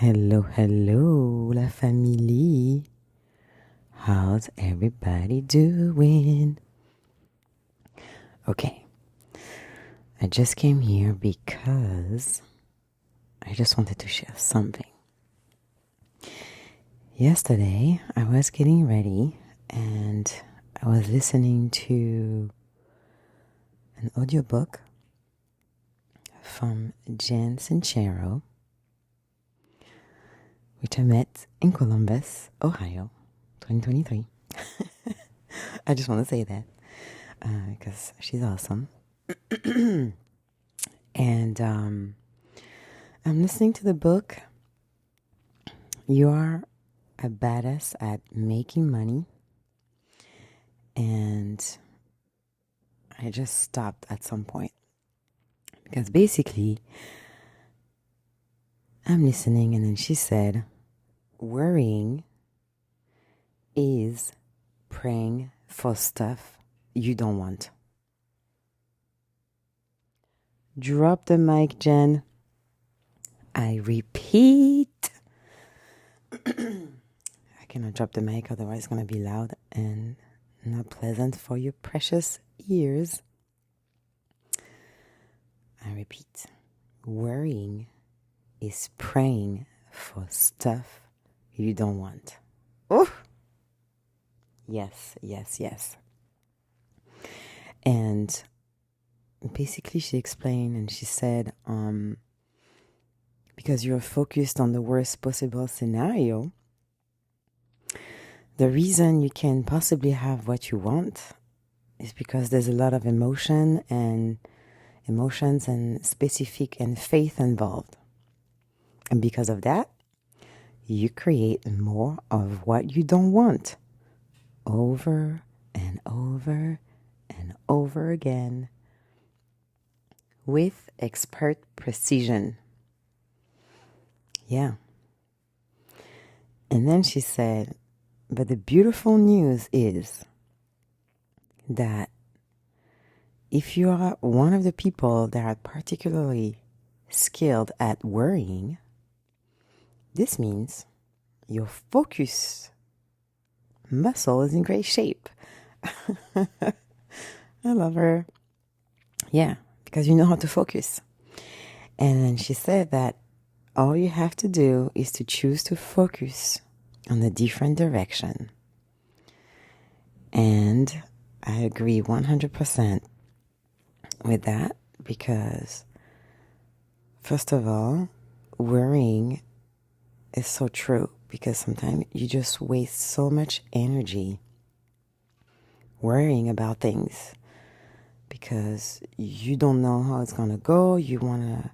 Hello, hello, la famille. How's everybody doing? Okay, I just came here because I just wanted to share something. Yesterday, I was getting ready and I was listening to an audiobook from Jen Sincero, which I met in Columbus, Ohio, 2023. I just want to say that because she's awesome. And I'm listening to the book. You are a badass at making money. And I just stopped at some point. Because basically, I'm listening and then she said, worrying is praying for stuff you don't want. Drop the mic, Jen. I repeat. I cannot drop the mic, otherwise it's going to be loud and not pleasant for your precious ears. I repeat. Worrying is praying for stuff you don't want. Oh! Yes, yes, yes. And basically she explained and she said, because you're focused on the worst possible scenario, the reason you can possibly have what you want is because there's a lot of emotions and specific and faith involved. And because of that, you create more of what you don't want over and over and over again with expert precision. Yeah. And then she said, but the beautiful news is that if you are one of the people that are particularly skilled at worrying, this means your focus muscle is in great shape. I love her. Yeah, because you know how to focus. And then she said that all you have to do is to choose to focus on a different direction. And I agree 100% with that because, first of all, worrying is so true because sometimes you just waste so much energy worrying about things because you don't know how it's going to go. You want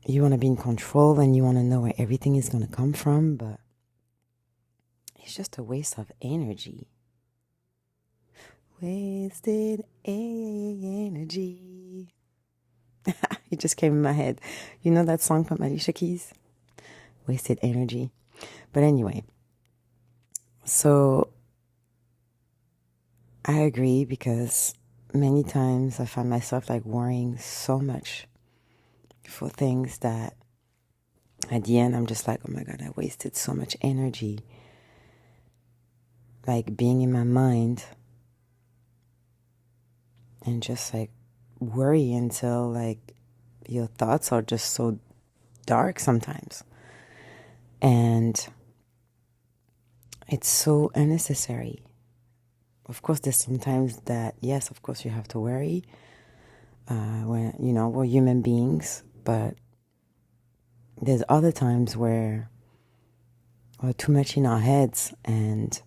to be in control and you want to know where everything is going to come from, but it's just a waste of energy. Wasted energy. It just came in my head. You know that song from Alicia Keys? Wasted energy. But anyway, so I agree because many times I find myself like worrying so much for things that at the end I'm just like, oh my God, I wasted so much energy. Like being in my mind and just like worry until like your thoughts are just so dark sometimes. And it's so unnecessary. Of course, there's sometimes that, yes, of course you have to worry. When, you know, we're human beings, but there's other times where we're too much in our heads. And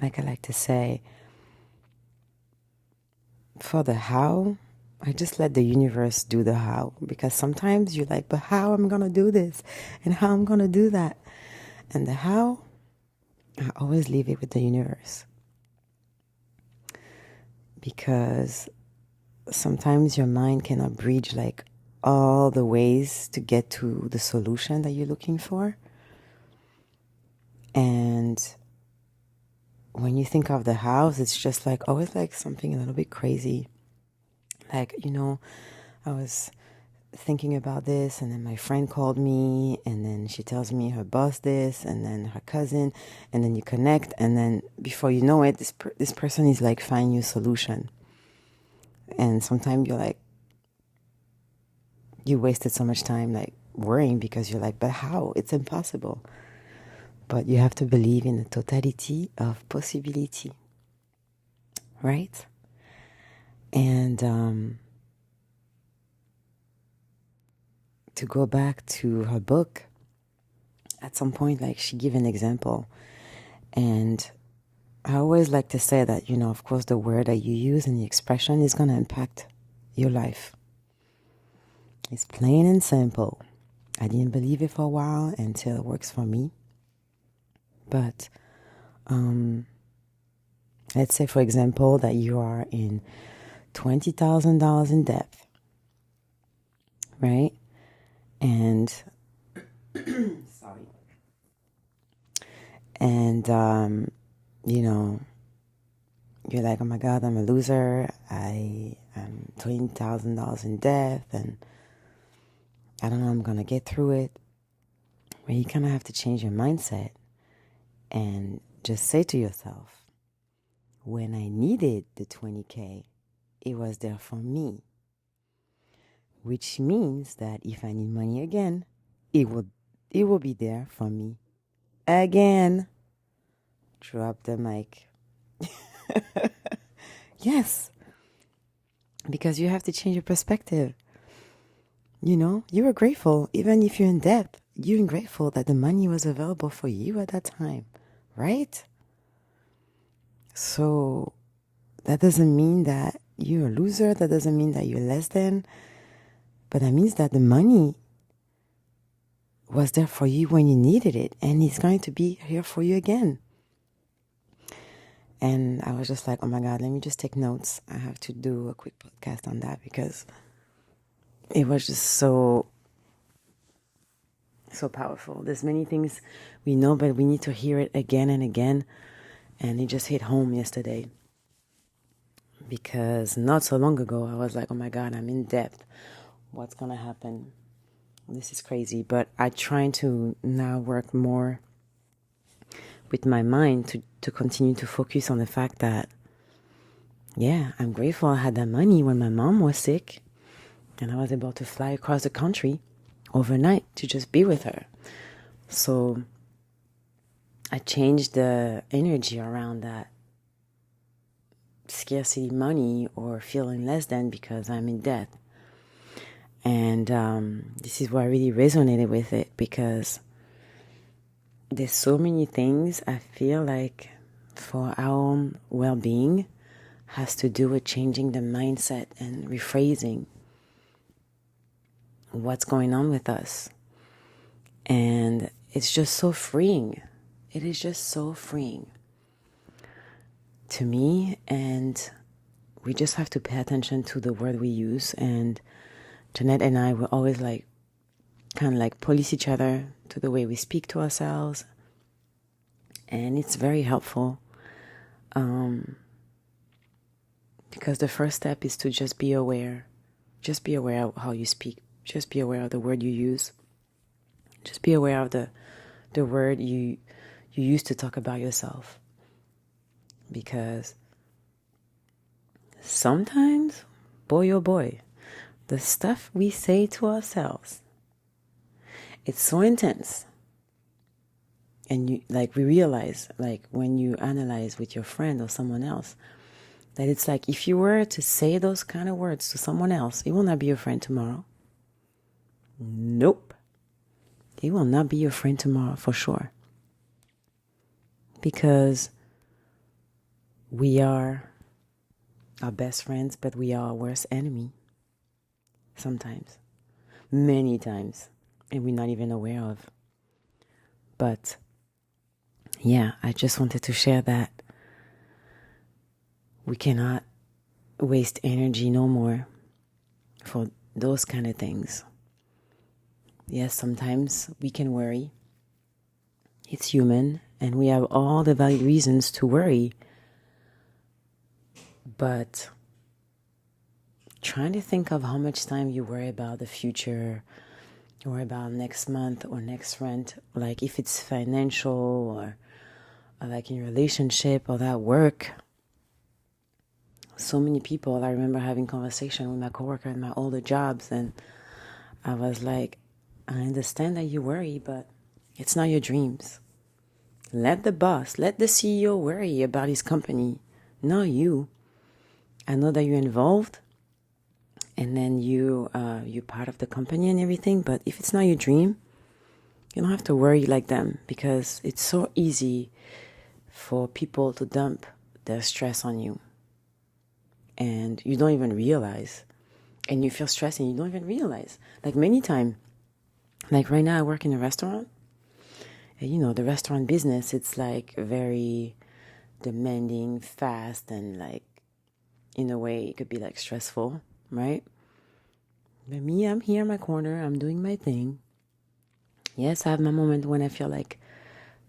like I like to say, for the how, I just let the universe do the how. Because sometimes you're like, but how am I going to do this? And how I'm going to do that? And the how, I always leave it with the universe. Because sometimes your mind cannot bridge like all the ways to get to the solution that you're looking for. And when you think of the house, it's just like always like something a little bit crazy. Like, you know, I was thinking about this, and then my friend called me, and then she tells me her boss this, and then her cousin, and then you connect, and then before you know it, this person is like finding you a solution. And sometimes you're like, you wasted so much time like worrying because you're like, but how? It's impossible. But you have to believe in the totality of possibility, right? And to go back to her book, at some point, like, she gave an example. And I always like to say that, of course, the word that you use and the expression is going to impact your life. It's plain and simple. I didn't believe it for a while until it works for me. But let's say, for example, that you are in $20,000 in debt, right? And sorry. And you're like, oh my God, I'm a loser. I'm $20,000 in debt, and I don't know, I'm gonna get through it. But you kind of have to change your mindset and just say to yourself, when I needed the 20K, it was there for me. Which means that if I need money again, it will be there for me again. Drop the mic. Yes. Because you have to change your perspective. You are grateful. Even if you're in debt, you're grateful that the money was available for you at that time, right? So that doesn't mean that you're a loser. That doesn't mean that you're less than. But that means that the money was there for you when you needed it, and it's going to be here for you again. And I was just like, oh my God, let me just take notes. I have to do a quick podcast on that because it was just so powerful. There's many things we know, but we need to hear it again and again. And it just hit home yesterday. Because not so long ago, I was like, oh my God, I'm in debt. What's going to happen? This is crazy. But I'm trying to now work more with my mind to continue to focus on the fact that, yeah, I'm grateful I had that money when my mom was sick. And I was able to fly across the country overnight to just be with her. So I changed the energy around that scarcity money or feeling less than because I'm in debt. And this is why I really resonated with it, because there's so many things I feel like for our own well-being has to do with changing the mindset and rephrasing what's going on with us. And it's just so freeing. It is just so freeing to me. And we just have to pay attention to the word we use. And Jeanette and I will always kind of police each other to the way we speak to ourselves. And it's very helpful. Because the first step is to just be aware. Just be aware of how you speak. Just be aware of the word you use. Just be aware of the word you use to talk about yourself. Because sometimes, boy oh boy, the stuff we say to ourselves, it's so intense. And we realize, when you analyze with your friend or someone else, that it's like if you were to say those kind of words to someone else, it will not be your friend tomorrow. Nope. He will not be your friend tomorrow for sure. Because we are our best friends, but we are our worst enemy. Sometimes. Many times. And we're not even aware of. But yeah, I just wanted to share that we cannot waste energy no more for those kind of things. Yes, sometimes we can worry. It's human, and we have all the valid reasons to worry. But trying to think of how much time you worry about the future, or about next month or next rent, like if it's financial or like in your relationship or that work. So many people, I remember having conversation with my coworker in my older jobs, and I was like, I understand that you worry, but it's not your dreams. Let the boss, let the CEO worry about his company, not you. I know that you're involved, and then you're part of the company and everything, but if it's not your dream, you don't have to worry like them, because it's so easy for people to dump their stress on you. And you don't even realize. And you feel stressed and you don't even realize. Like many times, like right now I work in a restaurant. And you know, the restaurant business, it's like very demanding, fast, and like in a way it could be like stressful, right? But me, I'm here in my corner, I'm doing my thing. Yes, I have my moment when I feel like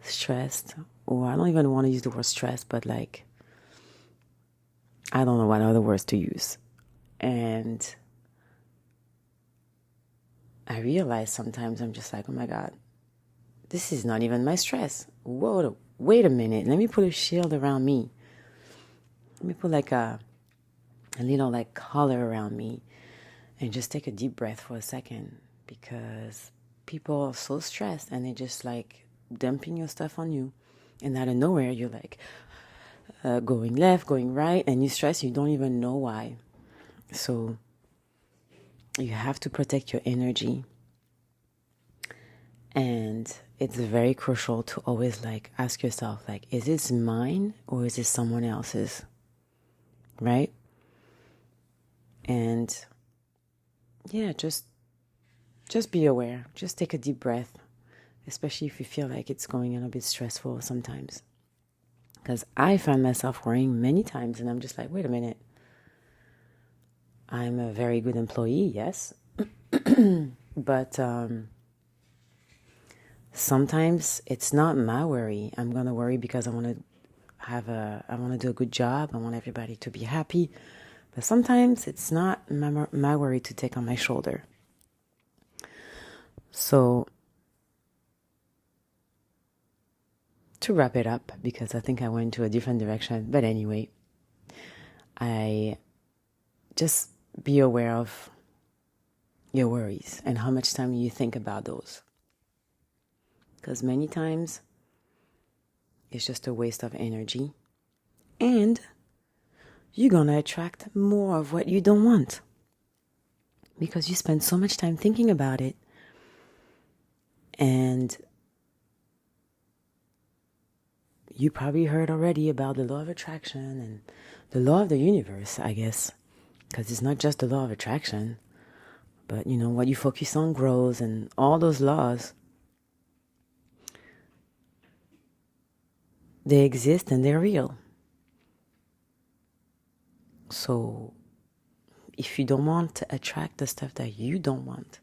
stressed, or I don't even want to use the word stress, but like, I don't know what other words to use. And I realize sometimes I'm just like, oh my God, this is not even my stress. Whoa, wait a minute. Let me put a shield around me. Let me put like a little like collar around me and just take a deep breath for a second, because people are so stressed and they're just like dumping your stuff on you. And out of nowhere, you're like going left, going right, and you stress, you don't even know why. So you have to protect your energy. And it's very crucial to always like ask yourself, like, is this mine or is this someone else's? Right? And yeah, just be aware. Just take a deep breath, especially if you feel like it's going a bit stressful sometimes. Because I find myself worrying many times, and I'm just like, wait a minute. I'm a very good employee, yes. But sometimes it's not my worry. I'm going to worry because I want to do a good job. I want everybody to be happy. But sometimes it's not my worry to take on my shoulder. So to wrap it up, because I think I went to a different direction. But anyway, I just be aware of your worries and how much time you think about those. Because many times it's just a waste of energy. And you're going to attract more of what you don't want. Because you spend so much time thinking about it. And you probably heard already about the law of attraction and the law of the universe, I guess. Because it's not just the law of attraction. But, you know, what you focus on grows, and all those laws, they exist and they're real. So if you don't want to attract the stuff that you don't want,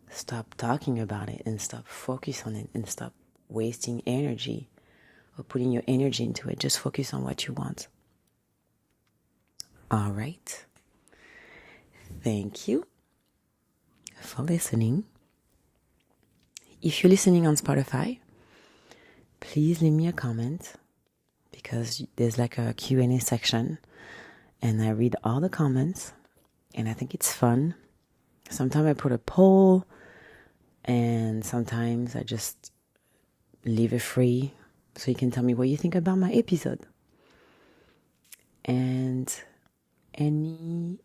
stop talking about it and stop focus on it and stop wasting energy or putting your energy into it. Just focus on what you want. All right. Thank you for listening. If you're listening on Spotify, please leave me a comment, because there's like a Q&A section and I read all the comments and I think it's fun. Sometimes I put a poll and sometimes I just leave it free so you can tell me what you think about my episode. And any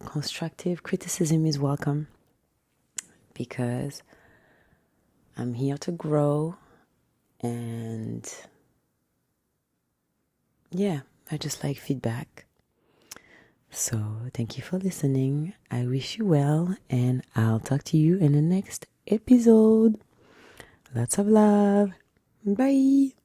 constructive criticism is welcome, because I'm here to grow. And yeah, I just like feedback. So thank you for listening. I wish you well, and I'll talk to you in the next episode. Lots of love. Bye.